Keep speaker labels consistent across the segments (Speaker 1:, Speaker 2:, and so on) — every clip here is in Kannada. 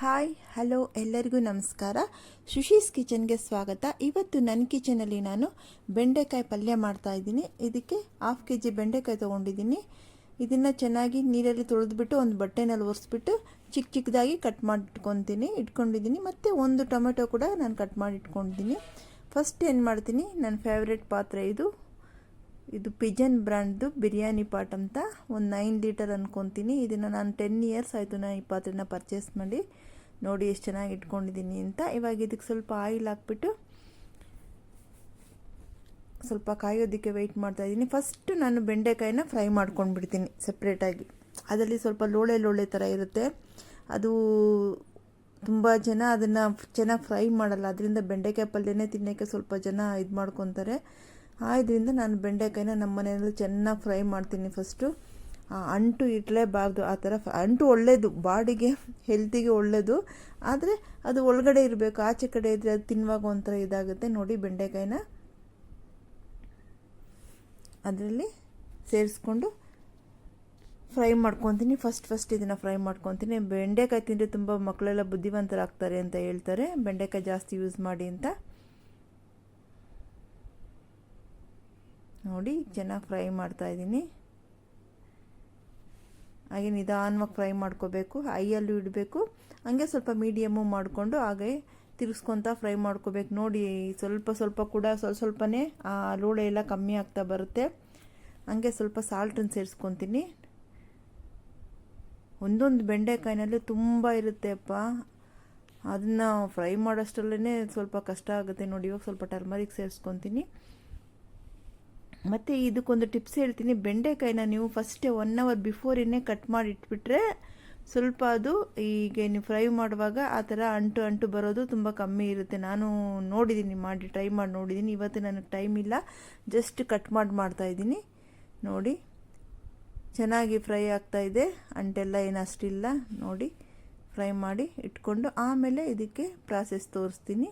Speaker 1: ಹಾಯ್ ಹಲೋ ಎಲ್ಲರಿಗೂ ನಮಸ್ಕಾರ. ಸುಶೀಸ್ ಕಿಚನ್ಗೆ ಸ್ವಾಗತ. ಇವತ್ತು ನನ್ನ ಕಿಚನಲ್ಲಿ ನಾನು ಬೆಂಡೆಕಾಯಿ ಪಲ್ಯ ಮಾಡ್ತಾ ಇದ್ದೀನಿ. ಇದಕ್ಕೆ 1/2 kg ಬೆಂಡೆಕಾಯಿ ತೊಗೊಂಡಿದ್ದೀನಿ. ಇದನ್ನು ಚೆನ್ನಾಗಿ ನೀರಲ್ಲಿ ತೊಳೆದ್ಬಿಟ್ಟು ಒಂದು ಬಟ್ಟೆನಲ್ಲಿ ಒರೆಸ್ಬಿಟ್ಟು ಚಿಕ್ಕ ಚಿಕ್ಕದಾಗಿ ಕಟ್ ಮಾಡಿ ಇಟ್ಕೊಂಡಿದ್ದೀನಿ. ಮತ್ತು ಒಂದು ಟೊಮೆಟೊ ಕೂಡ ನಾನು ಕಟ್ ಮಾಡಿ ಇಟ್ಕೊಂಡಿದ್ದೀನಿ. ಫಸ್ಟ್ ಏನು ಮಾಡ್ತೀನಿ, ನನ್ನ ಫೇವ್ರೆಟ್ ಪಾತ್ರೆ ಇದು ಪಿಜನ್ ಬ್ರ್ಯಾಂಡ್ದು ಬಿರಿಯಾನಿ ಪಾಟ್ ಅಂತ, ಒಂದು 9 ಲೀಟರ್ ಅನ್ಕೊತೀನಿ. ಇದನ್ನು ನಾನು 10 years ಆಯಿತು ನಾನು ಈ ಪಾತ್ರೆನ ಪರ್ಚೇಸ್ ಮಾಡಿ. ನೋಡಿ ಎಷ್ಟು ಚೆನ್ನಾಗಿ ಇಟ್ಕೊಂಡಿದ್ದೀನಿ ಅಂತ. ಇವಾಗ ಇದಕ್ಕೆ ಸ್ವಲ್ಪ ಆಯಿಲ್ ಹಾಕ್ಬಿಟ್ಟು ಸ್ವಲ್ಪ ಕಾಯೋದಕ್ಕೆ ವೆಯ್ಟ್ ಮಾಡ್ತಾಯಿದ್ದೀನಿ. ಫಸ್ಟು ನಾನು ಬೆಂಡೆಕಾಯಿನ ಫ್ರೈ ಮಾಡ್ಕೊಂಡ್ಬಿಡ್ತೀನಿ ಸಪ್ರೇಟಾಗಿ. ಅದರಲ್ಲಿ ಸ್ವಲ್ಪ ಲೋಳೆ ಥರ ಇರುತ್ತೆ. ಅದು ತುಂಬ ಜನ ಅದನ್ನು ಚೆನ್ನಾಗಿ ಫ್ರೈ ಮಾಡಲ್ಲ. ಅದರಿಂದ ಬೆಂಡೆಕಾಯಿ ಪಲ್ಯನೇ ತಿನ್ನೋಕ್ಕೆ ಸ್ವಲ್ಪ ಜನ ಇದು ಮಾಡ್ಕೊತಾರೆ. ಇದರಿಂದ ನಾನು ಬೆಂಡೆಕಾಯಿನ ನಮ್ಮ ಮನೆಯಲ್ಲಿ ಚೆನ್ನಾಗಿ ಫ್ರೈ ಮಾಡ್ತೀನಿ. ಫಸ್ಟು ಅಂಟು ಇರಲೇಬಾರ್ದು. ಆ ಥರ ಅಂಟು ಒಳ್ಳೆಯದು, ಬಾಡಿಗೆ ಹೆಲ್ತಿಗೆ ಒಳ್ಳೆಯದು. ಆದರೆ ಅದು ಒಳಗಡೆ ಇರಬೇಕು, ಆಚೆ ಕಡೆ ಇದ್ದರೆ ಅದು ತಿನ್ನುವಾಗ ಒಂಥರ ಇದಾಗುತ್ತೆ. ನೋಡಿ, ಬೆಂಡೆಕಾಯಿನ ಅದರಲ್ಲಿ ಸೇರಿಸ್ಕೊಂಡು ಫ್ರೈ ಮಾಡ್ಕೊತೀನಿ. ಫಸ್ಟ್ ಇದನ್ನು ಫ್ರೈ ಮಾಡ್ಕೊತೀನಿ. ಬೆಂಡೆಕಾಯಿ ತಿಂದರೆ ತುಂಬ ಮಕ್ಕಳೆಲ್ಲ ಬುದ್ಧಿವಂತರಾಗ್ತಾರೆ ಅಂತ ಹೇಳ್ತಾರೆ, ಬೆಂಡೆಕಾಯಿ ಜಾಸ್ತಿ ಯೂಸ್ ಮಾಡಿ ಅಂತ. ನೋಡಿ, ಚೆನ್ನಾಗಿ ಫ್ರೈ ಮಾಡ್ತಾಯಿದ್ದೀನಿ. ಹಾಗೆ ನಿಧಾನವಾಗಿ ಫ್ರೈ ಮಾಡ್ಕೋಬೇಕು, ಹೈಯಲ್ಲೂ ಇಡಬೇಕು. ಹಂಗೆ ಸ್ವಲ್ಪ ಮೀಡಿಯಮ್ಮು ಮಾಡಿಕೊಂಡು ಹಾಗೆ ತಿರ್ಸ್ಕೊತಾ ಫ್ರೈ ಮಾಡ್ಕೋಬೇಕು. ನೋಡಿ, ಸ್ವಲ್ಪ ಕೂಡ ಸ್ವಲ್ಪನೇ ಆ ಲೋಳೆ ಎಲ್ಲ ಕಮ್ಮಿ ಆಗ್ತಾ ಬರುತ್ತೆ. ಹಂಗೆ ಸ್ವಲ್ಪ ಸಾಲ್ಟನ್ನು ಸೇರಿಸ್ಕೊತೀನಿ. ಒಂದೊಂದು ಬೆಂಡೆಕಾಯಿನಲ್ಲಿ ತುಂಬ ಇರುತ್ತೆ ಅಪ್ಪ, ಅದನ್ನು ಫ್ರೈ ಮಾಡೋಷ್ಟರಲ್ಲೇ ಸ್ವಲ್ಪ ಕಷ್ಟ ಆಗುತ್ತೆ. ನೋಡಿ, ಇವಾಗ ಸ್ವಲ್ಪ ಟರ್ಮರಿಕ್ ಸೇರಿಸ್ಕೊತೀನಿ. ಮತ್ತು ಇದಕ್ಕೊಂದು ಟಿಪ್ಸ್ ಹೇಳ್ತೀನಿ. ಬೆಂಡೆಕಾಯಿನ ನೀವು ಫಸ್ಟೇ 1 hour ಬಿಫೋರಿನೇ ಕಟ್ ಮಾಡಿ ಇಟ್ಬಿಟ್ರೆ ಸ್ವಲ್ಪ ಅದು ಈಗ ನೀವು ಫ್ರೈ ಮಾಡುವಾಗ ಆ ಥರ ಅಂಟು ಬರೋದು ತುಂಬ ಕಮ್ಮಿ ಇರುತ್ತೆ. ನಾನು ನೋಡಿದ್ದೀನಿ, ಟ್ರೈ ಮಾಡಿ ನೋಡಿದ್ದೀನಿ. ಇವತ್ತು ನನಗೆ ಟೈಮ್ ಇಲ್ಲ, ಜಸ್ಟ್ ಕಟ್ ಮಾಡ್ತಾಯಿದ್ದೀನಿ. ನೋಡಿ, ಚೆನ್ನಾಗಿ ಫ್ರೈ ಆಗ್ತಾಯಿದೆ, ಅಂಟೆಲ್ಲ ಏನು ಅಷ್ಟಿಲ್ಲ. ನೋಡಿ, ಫ್ರೈ ಮಾಡಿ ಇಟ್ಕೊಂಡು ಆಮೇಲೆ ಇದಕ್ಕೆ ಪ್ರಾಸೆಸ್ ತೋರಿಸ್ತೀನಿ.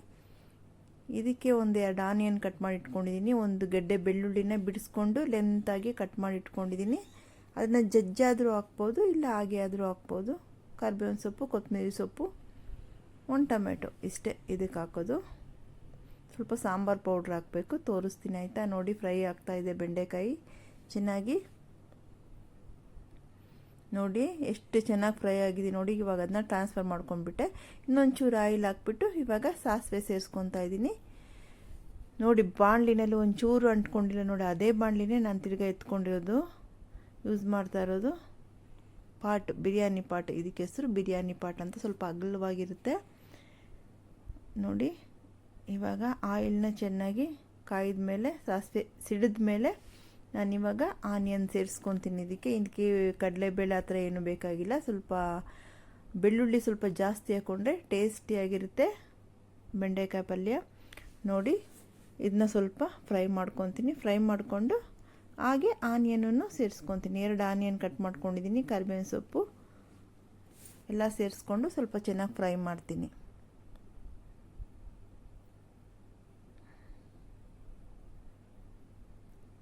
Speaker 1: ಇದಕ್ಕೆ ಒಂದು 2 ಆನಿಯನ್ ಕಟ್ ಮಾಡಿ ಇಟ್ಕೊಂಡಿದ್ದೀನಿ. ಒಂದು ಗೆಡ್ಡೆ ಬೆಳ್ಳುಳ್ಳಿನ ಬಿಡಿಸ್ಕೊಂಡು ಲೆಂತಾಗಿ ಕಟ್ ಮಾಡಿ ಇಟ್ಕೊಂಡಿದ್ದೀನಿ. ಅದನ್ನು ಜಜ್ಜಾದರೂ ಹಾಕ್ಬೋದು, ಇಲ್ಲ ಹಾಗೆ ಆದರೂ ಹಾಕ್ಬೋದು. ಕರಿಬೇವಿನ ಸೊಪ್ಪು, ಕೊತ್ತಂಬರಿ ಸೊಪ್ಪು, 1 ಟೊಮೆಟೊ, ಇಷ್ಟೇ ಇದಕ್ಕೆ ಹಾಕೋದು. ಸ್ವಲ್ಪ ಸಾಂಬಾರು ಪೌಡ್ರ್ ಹಾಕಬೇಕು, ತೋರಿಸ್ತೀನಿ ಆಯಿತಾ. ನೋಡಿ, ಫ್ರೈ ಆಗ್ತಾಯಿದೆ ಬೆಂಡೆಕಾಯಿ ಚೆನ್ನಾಗಿ. ನೋಡಿ ಎಷ್ಟು ಚೆನ್ನಾಗಿ ಫ್ರೈ ಆಗಿದೆ. ನೋಡಿ, ಇವಾಗ ಅದನ್ನ ಟ್ರಾನ್ಸ್ಫರ್ ಮಾಡ್ಕೊಂಡ್ಬಿಟ್ಟೆ. ಇನ್ನೊಂಚೂರು ಆಯಿಲ್ ಹಾಕ್ಬಿಟ್ಟು ಇವಾಗ ಸಾಸಿವೆ ಸೇರಿಸ್ಕೊತಾ ಇದ್ದೀನಿ. ನೋಡಿ, ಬಾಣಲಿನಲ್ಲಿ ಒಂಚೂರು ಅಂಟ್ಕೊಂಡಿಲ್ಲ. ನೋಡಿ, ಅದೇ ಬಾಣಲಿನೇ ನಾನು ತಿರ್ಗಾ ಎತ್ಕೊಂಡಿರೋದು, ಯೂಸ್ ಮಾಡ್ತಾ ಇರೋದು. ಬಿರಿಯಾನಿ ಪಾಟ್, ಇದಕ್ಕೆ ಹೆಸರು ಬಿರಿಯಾನಿ ಪಾಟ್ ಅಂತ. ಸ್ವಲ್ಪ ಅಗಲವಾಗಿರುತ್ತೆ. ನೋಡಿ, ಇವಾಗ ಆಯಿಲ್ನ ಚೆನ್ನಾಗಿ ಕಾಯ್ದ ಮೇಲೆ, ಸಾಸಿವೆ ಸಿಡಿದ ಮೇಲೆ ನಾನಿವಾಗ ಆನಿಯನ್ ಸೇರಿಸ್ಕೊತೀನಿ. ಇದಕ್ಕೆ ಕಡಲೆಬೇಳೆ ಆ ಥರ ಏನೂ ಬೇಕಾಗಿಲ್ಲ. ಸ್ವಲ್ಪ ಬೆಳ್ಳುಳ್ಳಿ ಸ್ವಲ್ಪ ಜಾಸ್ತಿ ಹಾಕ್ಕೊಂಡ್ರೆ ಟೇಸ್ಟಿಯಾಗಿರುತ್ತೆ ಬೆಂಡೆಕಾಯಿ ಪಲ್ಯ. ನೋಡಿ, ಇದನ್ನ ಸ್ವಲ್ಪ ಫ್ರೈ ಮಾಡ್ಕೊತೀನಿ. ಫ್ರೈ ಮಾಡಿಕೊಂಡು ಹಾಗೆ ಆನಿಯನನ್ನು ಸೇರಿಸ್ಕೊತೀನಿ. 2 ಆನಿಯನ್ ಕಟ್ ಮಾಡ್ಕೊಂಡಿದ್ದೀನಿ, ಕರಿಬೇವಿನ ಸೊಪ್ಪು ಎಲ್ಲ ಸೇರಿಸ್ಕೊಂಡು ಸ್ವಲ್ಪ ಚೆನ್ನಾಗಿ ಫ್ರೈ ಮಾಡ್ತೀನಿ.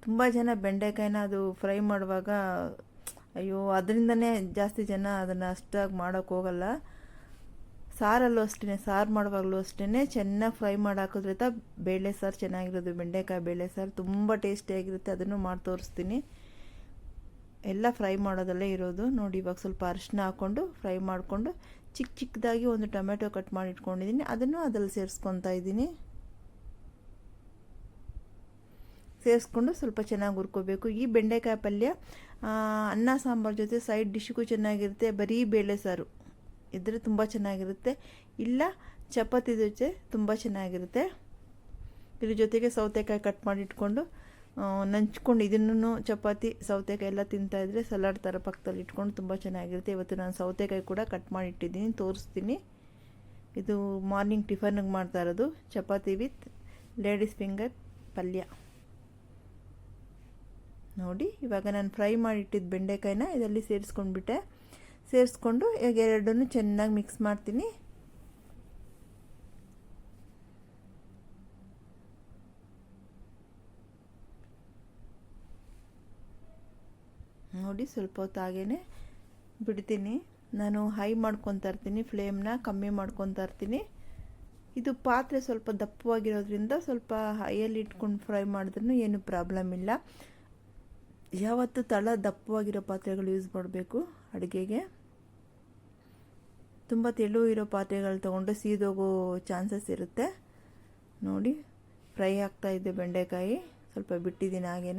Speaker 1: ತುಂಬ ಜನ ಬೆಂಡೆಕಾಯಿನ ಅದು ಫ್ರೈ ಮಾಡುವಾಗ ಅಯ್ಯೋ ಅದರಿಂದನೇ ಜಾಸ್ತಿ ಜನ ಅದನ್ನು ಅಷ್ಟಾಗಿ ಮಾಡೋಕ್ಕೆ ಹೋಗಲ್ಲ. ಸಾರಲ್ಲೂ ಅಷ್ಟೇ, ಸಾರು ಮಾಡುವಾಗಲೂ ಅಷ್ಟೇ ಚೆನ್ನಾಗಿ ಫ್ರೈ ಮಾಡಿ ಹಾಕಿದ್ರಿಂದ ಬೇಳೆ ಸಾರು ಚೆನ್ನಾಗಿರೋದು. ಬೆಂಡೆಕಾಯಿ ಬೇಳೆ ಸಾರು ತುಂಬ ಟೇಸ್ಟಿಯಾಗಿರುತ್ತೆ. ಅದನ್ನು ಮಾಡಿ ತೋರಿಸ್ತೀನಿ. ಎಲ್ಲ ಫ್ರೈ ಮಾಡೋದಲ್ಲೇ ಇರೋದು. ನೋಡಿ, ಇವಾಗ ಸ್ವಲ್ಪ ಅರಿಶಿನ ಹಾಕ್ಕೊಂಡು ಫ್ರೈ ಮಾಡಿಕೊಂಡು ಚಿಕ್ಕದಾಗಿ ಒಂದು ಟೊಮೆಟೊ ಕಟ್ ಮಾಡಿ ಇಟ್ಕೊಂಡಿದ್ದೀನಿ, ಅದನ್ನು ಅದರಲ್ಲಿ ಸೇರಿಸ್ಕೊತಾ ಇದ್ದೀನಿ. ಸೇರಿಸ್ಕೊಂಡು ಸ್ವಲ್ಪ ಚೆನ್ನಾಗಿ ಹುರ್ಕೋಬೇಕು. ಈ ಬೆಂಡೆಕಾಯಿ ಪಲ್ಯ ಅನ್ನ ಸಾಂಬಾರು ಜೊತೆ ಸೈಡ್ ಡಿಶ್ಗೂ ಚೆನ್ನಾಗಿರುತ್ತೆ. ಬರೀ ಬೇಳೆ ಸಾರು ಇದ್ದರೆ ತುಂಬ ಚೆನ್ನಾಗಿರುತ್ತೆ, ಇಲ್ಲ ಚಪಾತಿ ಜೊತೆ ತುಂಬ ಚೆನ್ನಾಗಿರುತ್ತೆ. ಇದ್ರ ಜೊತೆಗೆ ಸೌತೆಕಾಯಿ ಕಟ್ ಮಾಡಿ ಇಟ್ಕೊಂಡು ನಂಚ್ಕೊಂಡು ಇದನ್ನು ಚಪಾತಿ ಸೌತೆಕಾಯಿ ಎಲ್ಲ ತಿಂತಾಯಿದ್ರೆ ಸಲಾಡ್ ಥರ ಪಕ್ಕದಲ್ಲಿ ಇಟ್ಕೊಂಡು ತುಂಬ ಚೆನ್ನಾಗಿರುತ್ತೆ. ಇವತ್ತು ನಾನು ಸೌತೆಕಾಯಿ ಕೂಡ ಕಟ್ ಮಾಡಿ ಇಟ್ಟಿದ್ದೀನಿ, ತೋರಿಸ್ತೀನಿ. ಇದು ಮಾರ್ನಿಂಗ್ ಟಿಫನ್ಗೆ ಮಾಡ್ತಾ ಇರೋದು, ಚಪಾತಿ ವಿತ್ ಲೇಡೀಸ್ ಫಿಂಗರ್ ಪಲ್ಯ. ನೋಡಿ, ಇವಾಗ ನಾನು ಫ್ರೈ ಮಾಡಿಟ್ಟಿದ್ದ ಬೆಂಡೆಕಾಯಿನ ಇದರಲ್ಲಿ ಸೇರಿಸ್ಕೊಂಡು ಈಗ ಎರಡನ್ನೂ ಚೆನ್ನಾಗಿ ಮಿಕ್ಸ್ ಮಾಡ್ತೀನಿ. ನೋಡಿ, ಸ್ವಲ್ಪ ಹೊತ್ತು ಹಾಗೇ ಬಿಡ್ತೀನಿ. ನಾನು ಹೈ ಮಾಡ್ಕೊತಾ ಇರ್ತೀನಿ, ಫ್ಲೇಮ್ನ ಕಮ್ಮಿ ಮಾಡ್ಕೊತಾ ಇರ್ತೀನಿ. ಇದು ಪಾತ್ರೆ ಸ್ವಲ್ಪ ದಪ್ಪವಾಗಿರೋದ್ರಿಂದ ಸ್ವಲ್ಪ ಹೈಯಲ್ಲಿ ಇಟ್ಕೊಂಡು ಫ್ರೈ ಮಾಡಿದ್ರೂ ಏನು ಪ್ರಾಬ್ಲಮ್ ಇಲ್ಲ. ಯಾವತ್ತು ತಳ ದಪ್ಪವಾಗಿರೋ ಪಾತ್ರೆಗಳು ಯೂಸ್ ಮಾಡಬೇಕು ಅಡುಗೆಗೆ. ತುಂಬ ತೆಳು ಇರೋ ಪಾತ್ರೆಗಳು ತೊಗೊಂಡು ಸೀದೋಗೋ ಚಾನ್ಸಸ್ ಇರುತ್ತೆ. ನೋಡಿ ಫ್ರೈ ಆಗ್ತಾಯಿದೆ ಬೆಂಡೆಕಾಯಿ, ಸ್ವಲ್ಪ ಬಿಟ್ಟಿದ್ದೀನಿ ಹಾಗೇ.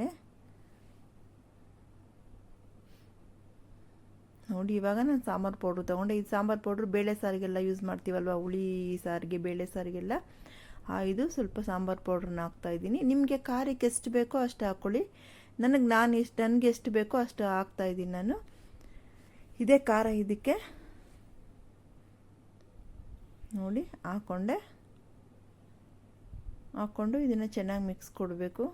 Speaker 1: ನೋಡಿ ಇವಾಗ ನಾನು ಸಾಂಬಾರು ಪೌಡ್ರು ತೊಗೊಂಡೆ. ಈ ಸಾಂಬಾರು ಪೌಡ್ರು ಬೇಳೆ ಸಾರಿಗೆಲ್ಲ ಯೂಸ್ ಮಾಡ್ತೀವಲ್ವ, ಹುಳಿ ಸಾರಿಗೆ, ಬೇಳೆ ಸಾರಿಗೆಲ್ಲ. ಇದು ಸ್ವಲ್ಪ ಸಾಂಬಾರು ಪೌಡ್ರನ್ನ ಹಾಕ್ತಾಯಿದ್ದೀನಿ. ನಿಮಗೆ ಖಾರಕ್ಕೆ ಎಷ್ಟು ಬೇಕೋ ಅಷ್ಟು ಹಾಕ್ಕೊಳ್ಳಿ. ನನಗೆ ಎಷ್ಟು ಬೇಕೋ ಅಷ್ಟು ಹಾಕ್ತಾಯಿದ್ದೀನಿ ನಾನು. ಇದೇ ಖಾರ ಇದಕ್ಕೆ. ನೋಡಿ ಹಾಕ್ಕೊಂಡು ಇದನ್ನು ಚೆನ್ನಾಗಿ ಮಿಕ್ಸ್ ಕೊಡಬೇಕು.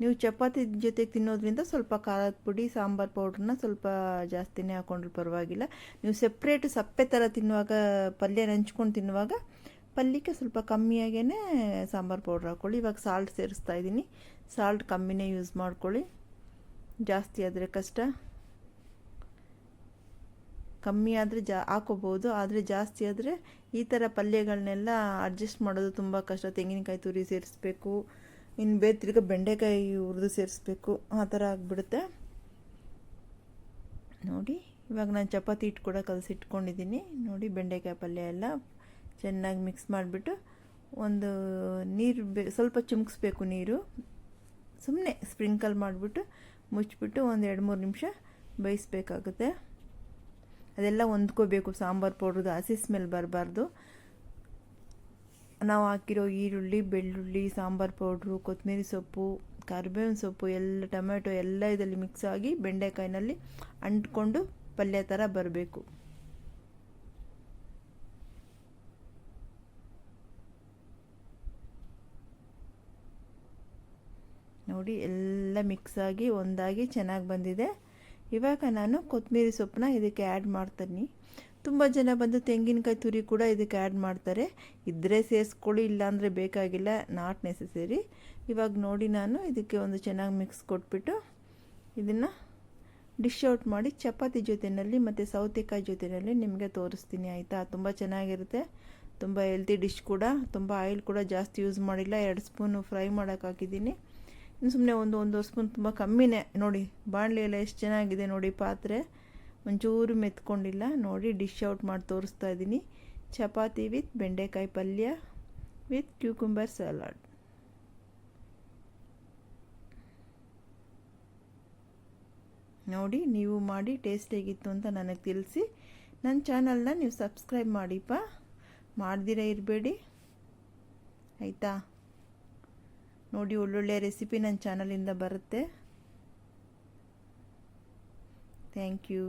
Speaker 1: ನೀವು ಚಪಾತಿ ಜೊತೆಗೆ ತಿನ್ನೋದ್ರಿಂದ ಸ್ವಲ್ಪ ಖಾರದ ಪುಡಿ, ಸಾಂಬಾರು ಪೌಡ್ರನ್ನ ಸ್ವಲ್ಪ ಜಾಸ್ತಿನೇ ಹಾಕ್ಕೊಂಡ್ರೆ ಪರವಾಗಿಲ್ಲ. ನೀವು ಸಪ್ರೇಟು ಸಪ್ಪೆ ಥರ ತಿನ್ನುವಾಗ, ಪಲ್ಯ ನೆಂಚ್ಕೊಂಡು ತಿನ್ನುವಾಗ ಪಲ್ಯಕ್ಕೆ ಸ್ವಲ್ಪ ಕಮ್ಮಿಯಾಗೇ ಸಾಂಬಾರು ಪೌಡ್ರ್ ಹಾಕ್ಕೊಳ್ಳಿ. ಇವಾಗ ಸಾಲ್ಟ್ ಸೇರಿಸ್ತಾ ಇದ್ದೀನಿ. ಸಾಲ್ಟ್ ಕಮ್ಮಿನೇ ಯೂಸ್ ಮಾಡ್ಕೊಳ್ಳಿ, ಜಾಸ್ತಿ ಆದರೆ ಕಷ್ಟ. ಕಮ್ಮಿ ಆದರೆ ಹಾಕೋಬೋದು, ಆದರೆ ಜಾಸ್ತಿ ಆದರೆ ಈ ಥರ ಪಲ್ಯಗಳನ್ನೆಲ್ಲ ಅಡ್ಜಸ್ಟ್ ಮಾಡೋದು ತುಂಬ ಕಷ್ಟ. ತೆಂಗಿನಕಾಯಿ ತುರಿ ಸೇರಿಸ್ಬೇಕು, ಇನ್ನು ತಿರ್ಗ ಬೆಂಡೆಕಾಯಿ ಹುರಿದು ಸೇರಿಸ್ಬೇಕು, ಆ ಥರ ಆಗಿಬಿಡುತ್ತೆ. ನೋಡಿ ಇವಾಗ ನಾನು ಚಪಾತಿ ಹಿಟ್ಟು ಕೂಡ ಕಲಸಿಟ್ಕೊಂಡಿದ್ದೀನಿ. ನೋಡಿ ಬೆಂಡೆಕಾಯಿ ಪಲ್ಯ ಎಲ್ಲ ಚೆನ್ನಾಗಿ ಮಿಕ್ಸ್ ಮಾಡಿಬಿಟ್ಟು ಒಂದು ನೀರು ಸ್ವಲ್ಪ ಚಿಮ್ಕಿಸ್ಬೇಕು. ನೀರು ಸುಮ್ಮನೆ ಸ್ಪ್ರಿಂಕಲ್ ಮಾಡಿಬಿಟ್ಟು ಮುಚ್ಚಿಬಿಟ್ಟು ಒಂದು 2-3 ನಿಮಿಷ ಬೇಯಿಸ್ಬೇಕಾಗುತ್ತೆ. ಅದೆಲ್ಲ ಹೊಂದ್ಕೋಬೇಕು. ಸಾಂಬಾರು ಪೌಡ್ರದ್ದು ಹಸಿ ಸ್ಮೆಲ್ ಬರಬಾರ್ದು. ನಾವು ಹಾಕಿರೋ ಈರುಳ್ಳಿ, ಬೆಳ್ಳುಳ್ಳಿ, ಸಾಂಬಾರು ಪೌಡ್ರು, ಕೊತ್ತಂಬರಿ ಸೊಪ್ಪು, ಕರಿಬೇವಿನ ಸೊಪ್ಪು ಎಲ್ಲ, ಟೊಮೆಟೊ ಎಲ್ಲ ಇದರಲ್ಲಿ ಮಿಕ್ಸ್ ಆಗಿ ಬೆಂಡೆಕಾಯಿನಲ್ಲಿ ಅಂಟ್ಕೊಂಡು ಪಲ್ಯ ಥರ ಬರಬೇಕು. ನೋಡಿ ಎಲ್ಲ ಮಿಕ್ಸ್ ಆಗಿ ಒಂದಾಗಿ ಚೆನ್ನಾಗಿ ಬಂದಿದೆ. ಇವಾಗ ನಾನು ಕೊತ್ತಂಬರಿ ಸೊಪ್ಪನ್ನ ಇದಕ್ಕೆ ಆ್ಯಡ್ ಮಾಡ್ತೀನಿ. ತುಂಬ ಜನ ಬಂದು ತೆಂಗಿನಕಾಯಿ ತುರಿ ಕೂಡ ಇದಕ್ಕೆ ಆ್ಯಡ್ ಮಾಡ್ತಾರೆ. ಇದ್ದರೆ ಸೇರಿಸ್ಕೊಳ್ಳಿ, ಇಲ್ಲಾಂದರೆ ಬೇಕಾಗಿಲ್ಲ, ನಾಟ್ ನೆಸೆಸರಿ. ಇವಾಗ ನೋಡಿ ನಾನು ಇದಕ್ಕೆ ಒಂದು ಚೆನ್ನಾಗಿ ಮಿಕ್ಸ್ ಕೊಟ್ಬಿಟ್ಟು ಇದನ್ನು ಡಿಶ್ ಔಟ್ ಮಾಡಿ ಚಪಾತಿ ಜೊತೆಯಲ್ಲಿ ಮತ್ತು ಸೌತೆಕಾಯಿ ಜೊತೆಯಲ್ಲಿ ನಿಮಗೆ ತೋರಿಸ್ತೀನಿ, ಆಯಿತಾ? ತುಂಬ ಚೆನ್ನಾಗಿರುತ್ತೆ, ತುಂಬ ಹೆಲ್ತಿ ಡಿಶ್ ಕೂಡ. ತುಂಬ ಆಯಿಲ್ ಕೂಡ ಜಾಸ್ತಿ ಯೂಸ್ ಮಾಡಿಲ್ಲ, 2 ಸ್ಪೂನು ಫ್ರೈ ಮಾಡೋಕೆ ಹಾಕಿದ್ದೀನಿ. ಇನ್ನು ಸುಮ್ಮನೆ ಒಂದೂವರೆ ಸ್ಪೂನ್, ತುಂಬ ಕಮ್ಮಿನೇ. ನೋಡಿ ಬಾಣಲೆ ಎಲ್ಲ ಎಷ್ಟು ಚೆನ್ನಾಗಿದೆ ನೋಡಿ, ಪಾತ್ರೆ ಒಂಚೂರು ಮೆತ್ಕೊಂಡಿಲ್ಲ. ನೋಡಿ ಡಿಶ್ ಔಟ್ ಮಾಡಿ ತೋರಿಸ್ತಾ ಇದ್ದೀನಿ. ಚಪಾತಿ ವಿತ್ ಬೆಂಡೆಕಾಯಿ ಪಲ್ಯ ವಿತ್ ಕ್ಯೂಕುಂಬರ್ ಸಲಾಡ್. ನೋಡಿ ನೀವು ಮಾಡಿ ಟೇಸ್ಟ್ ಹೇಗಿತ್ತು ಅಂತ ನನಗೆ ತಿಳಿಸಿ. ನನ್ನ ಚಾನಲ್ನ ನೀವು ಸಬ್ಸ್ಕ್ರೈಬ್ ಮಾಡಿಪ್ಪ, ಮಾಡ್ದಿರ ಇರಬೇಡಿ, ಆಯಿತಾ? ನೋಡಿ ಒಳ್ಳೊಳ್ಳೆ ರೆಸಿಪಿ ನನ್ನ ಚಾನಲಿಂದ ಬರುತ್ತೆ. Thank you.